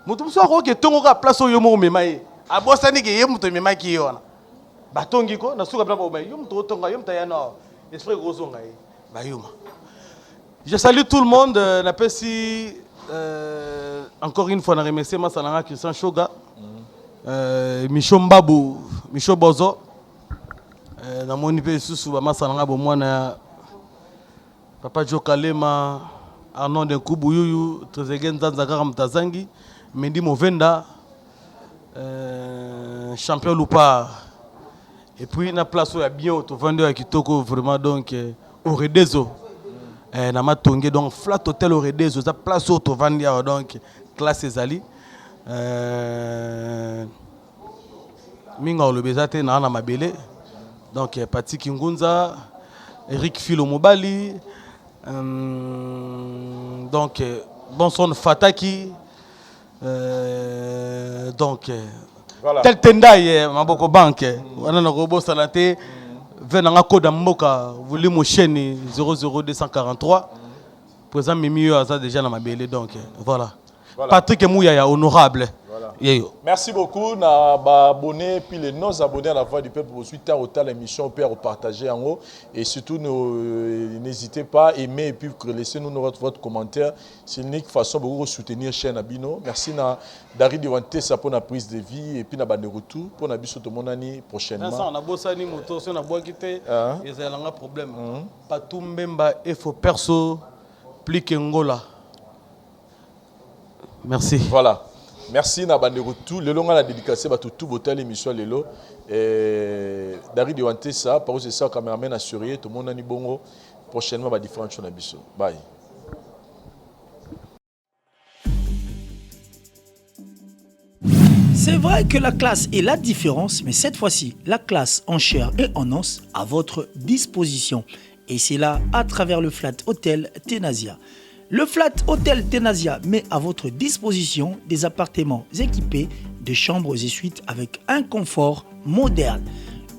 mutu muso ko ke tongo ka place yo mo mema ye abosani ke ye mutu mema ki yona batongi ko na suka bla ba yo mutu tonga yo mta ya no esprit grosso ngai bayuma. Je salue tout le monde na pesi encore une fois na remercier masalanga Christian Shoga Micho Mbabu Micho Bozo na moni pe susu ba masalanga bo mwana Papa Jokalema Arnaud de Kubuyuyu Trezegen Zanzagara Mtazangi Mendi Movenda champion Loupard et puis na place où il y a bien auto vendeur qui toko vraiment donc au Redezo na matonge donc flat hotel au Redezo ça place auto vendeur donc classe ezali minga le bezate na mabele donc Pati Kingunza Eric Philo Mobali donc Bonson Fataki donc voilà. Tel Tendai Maboko Bank on a robot salate venanga code mboka volume chaîne 00243 présent Mimi a déjà dans ma belle donc voilà. Patrick Mouyaya honorable. Voilà. Merci beaucoup na ba abonnés puis les non abonnés à la Voix du Peuple pour suite à l'émission pour partager en haut et surtout n'hésitez pas à aimer et puis laisser nous votre commentaire. C'est une façon pour soutenir chaîne Abino. Merci na Dari Diwanté ça pour la prise de vie et puis na bande retour pour na biso to monani prochainement. Ça on a bossani moto on a bois quitter et ça a un problème. Pas tout mbemba il faut perso plus qu'Angola. Merci. Voilà. Merci na bande retour. Le long à la dédicace tout votre émission lelo Dari Diwanté ça par c'est ça cameraman assuré tout le monde ani bongo prochainement ba différentes choses na biso. Bye. C'est vrai que la classe est la différence, mais cette fois-ci, la classe en chair et en os à votre disposition. Et c'est là à travers le Flat Hotel Tenasia. Le Flat Hotel Tenasia met à votre disposition des appartements équipés de chambres et suites avec un confort moderne.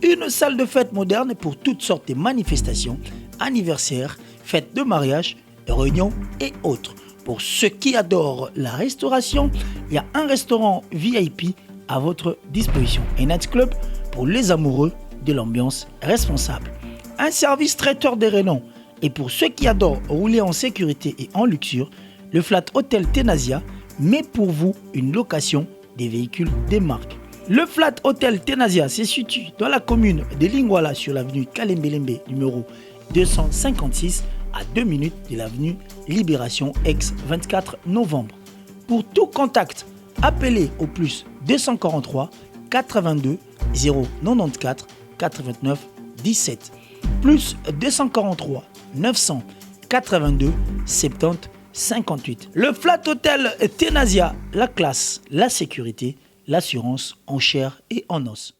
Une salle de fête moderne pour toutes sortes de manifestations, anniversaires, fêtes de mariage, réunions et autres. Pour ceux qui adorent la restauration, il y a un restaurant VIP à votre disposition. Un nightclub pour les amoureux de l'ambiance responsable. Un service traiteur de renom. Et pour ceux qui adorent rouler en sécurité et en luxure, le Flat Hotel Tenasia met pour vous une location des véhicules des marques. Le Flat Hotel Tenasia se situe dans la commune de Lingwala sur l'avenue Kalembelembe numéro 256 à 2 minutes de l'avenue Libération ex-24 novembre. Pour tout contact, appelez au plus 243 82 094 89 17 plus 243 982 70 58. Le Flat Hotel Tenasia, la classe, la sécurité, l'assurance en chair et en os.